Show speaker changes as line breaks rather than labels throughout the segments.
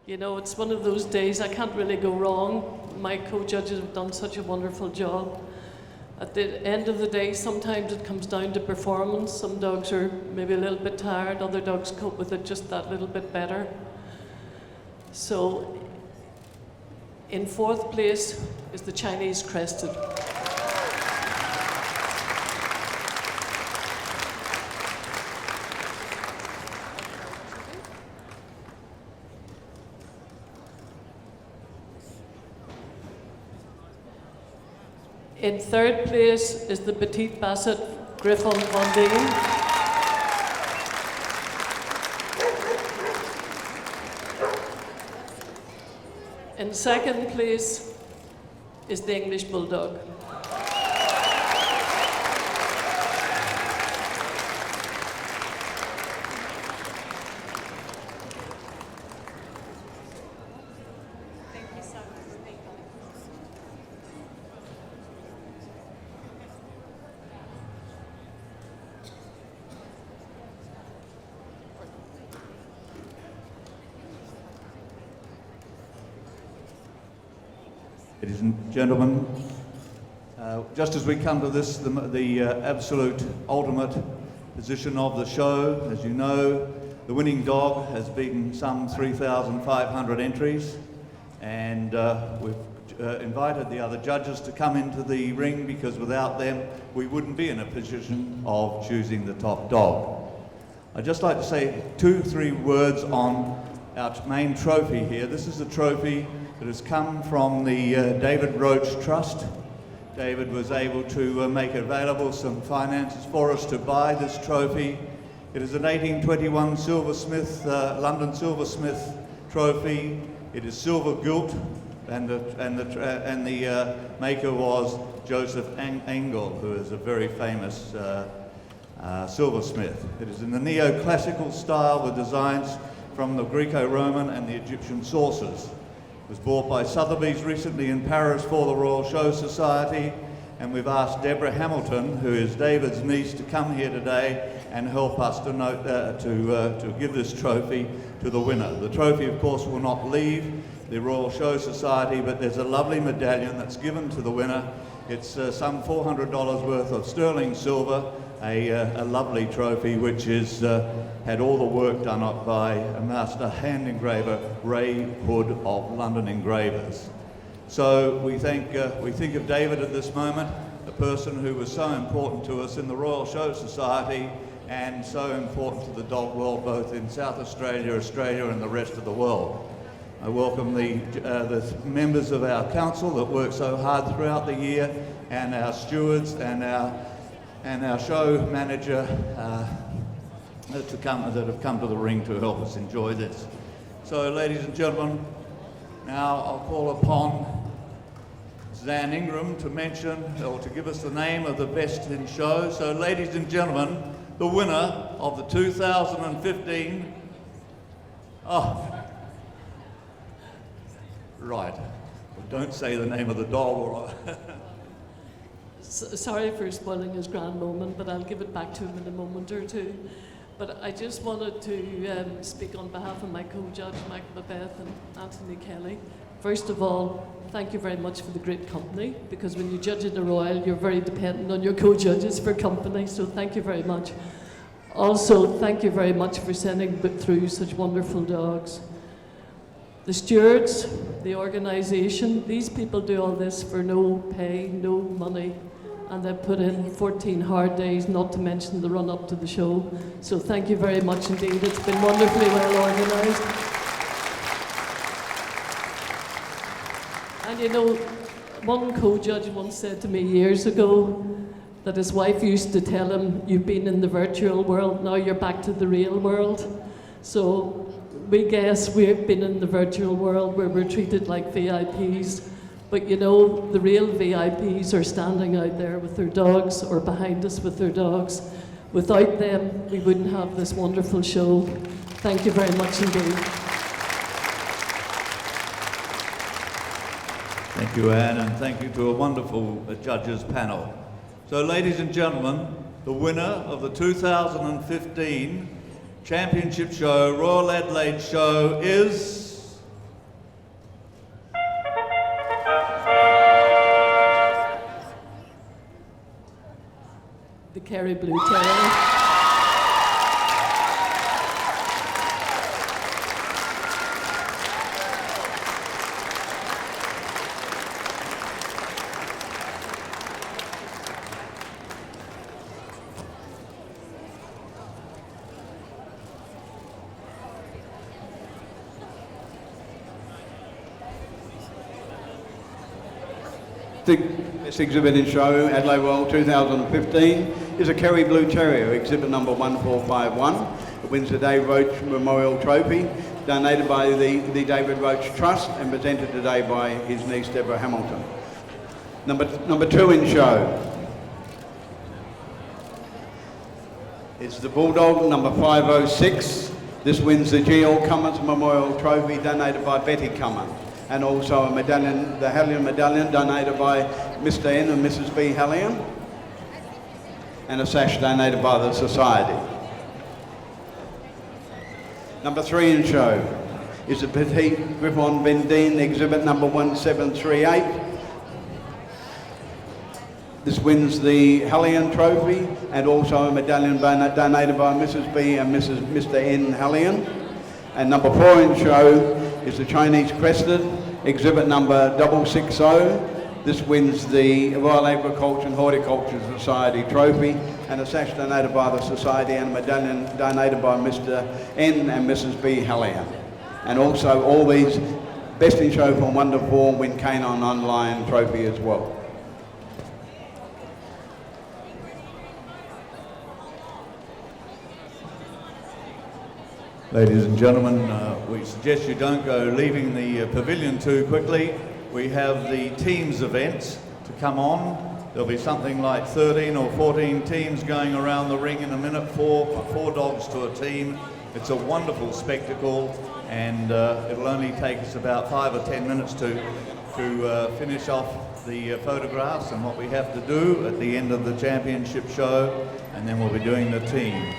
You know, it's one of those days I can't really go wrong. My co-judges have done such a wonderful job. At the end of the day, sometimes it comes down to performance. Some dogs are maybe a little bit tired, other dogs cope with it just that little bit better. So, in fourth place is the Chinese Crested. In third place is the Petite Basset Griffon Vendée. In second place is the English Bulldog.
Ladies and gentlemen, just as we come to this, the absolute ultimate position of the show, as you know, the winning dog has beaten some 3,500 entries, and we've invited the other judges to come into the ring because without them we wouldn't be in a position of choosing the top dog. I'd just like to say 2-3 words on our main trophy here. This is a trophy that has come from the David Roach Trust. David was able to make available some finances for us to buy this trophy. It is an 1821 silversmith, London silversmith trophy. It is silver gilt, and the maker was Joseph Engel, who is a very famous silversmith. It is in the neoclassical style with designs from the Greco-Roman and the Egyptian sources. It was bought by Sotheby's recently in Paris for the Royal Show Society, and we've asked Deborah Hamilton, who is David's niece, to come here today and help us to give this trophy to the winner. The trophy, of course, will not leave the Royal Show Society, but there's a lovely medallion that's given to the winner. It's some $400 worth of sterling silver, a lovely trophy which is had all the work done up by a master hand engraver, Ray Hood of London Engravers. So we think of David at this moment, a person who was so important to us in the Royal Show Society and so important to the dog world, both in South Australia, Australia and the rest of the world. I welcome the members of our council that work so hard throughout the year, and our stewards and our show manager that have come to the ring to help us enjoy this. So, ladies and gentlemen, now I'll call upon Zan Ingram to mention or to give us the name of the best in show. So, ladies and gentlemen, the winner of the 2015. Right. Well, don't say the name of the dog, or
Sorry for spoiling his grand moment, but I'll give it back to him in a moment or two. But I just wanted to speak on behalf of my co-judge, Mike Beth and Anthony Kelly. First of all, thank you very much for the great company, because when you judge in the Royal, you're very dependent on your co-judges for company, so thank you very much. Also, thank you very much for sending through such wonderful dogs. The stewards, the organisation, these people do all this for no pay, no money, and they've put in 14 hard days, not to mention the run up to the show. So thank you very much indeed. It's been wonderfully well organised. And you know, one co-judge once said to me years ago that his wife used to tell him, "You've been in the virtual world, now you're back to the real world." So we guess we've been in the virtual world where we're treated like VIPs. But you know, the real VIPs are standing out there with their dogs or behind us with their dogs. Without them, we wouldn't have this wonderful show. Thank you very much indeed.
Thank you, Anne, and thank you to a wonderful judges panel. So, ladies and gentlemen, the winner of the 2015 Championship Show, Royal Adelaide Show, is
Kerry Blue Terrier.
This exhibit and show, Adelaide World 2015, is a Kerry Blue Terrier, exhibit number 1451. It wins the Dave Roach Memorial Trophy, donated by the David Roach Trust and presented today by his niece Deborah Hamilton. Number 2 in show is the Bulldog, number 506. This wins the G.L. Cummins Memorial Trophy, donated by Betty Cummins. And also a medallion, the Hallion medallion, donated by Mr. N and Mrs. B. Hallion, and a sash donated by the Society. Number 3 in show is the Petite Griffon Vendine, exhibit number 1738. This wins the Hallion Trophy and also a medallion donated by Mrs. B and Mr. N. Hallion. And number 4 in show is the Chinese Crested, exhibit number 660. This wins the Royal Agriculture and Horticulture Society Trophy and a sash donated by the Society and a medallion donated by Mr. N and Mrs. B. Hallion. And also all these Best in Show from 1 to 4 win Canine Online Trophy as well.
Ladies and gentlemen, we suggest you don't go leaving the pavilion too quickly. We have the teams events to come on. There'll be something like 13 or 14 teams going around the ring in a minute, four dogs to a team. It's a wonderful spectacle, and it'll only take us about 5 or 10 minutes to finish off the photographs and what we have to do at the end of the championship show, and then we'll be doing the teams.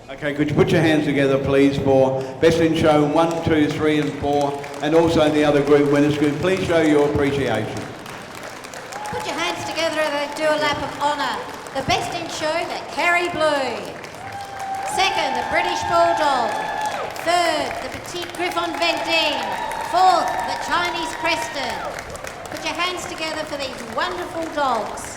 Okay, could you put your hands together, please, for Best in Show 1, 2, 3 and 4, and also the other group winners. Could you please show your appreciation?
Put your hands together and do a lap of honour. The Best in Show, the Kerry Blue. Second, the British Bulldog. Third, the Petite Griffon Vendine. Fourth, the Chinese Crested. Put your hands together for these wonderful dogs.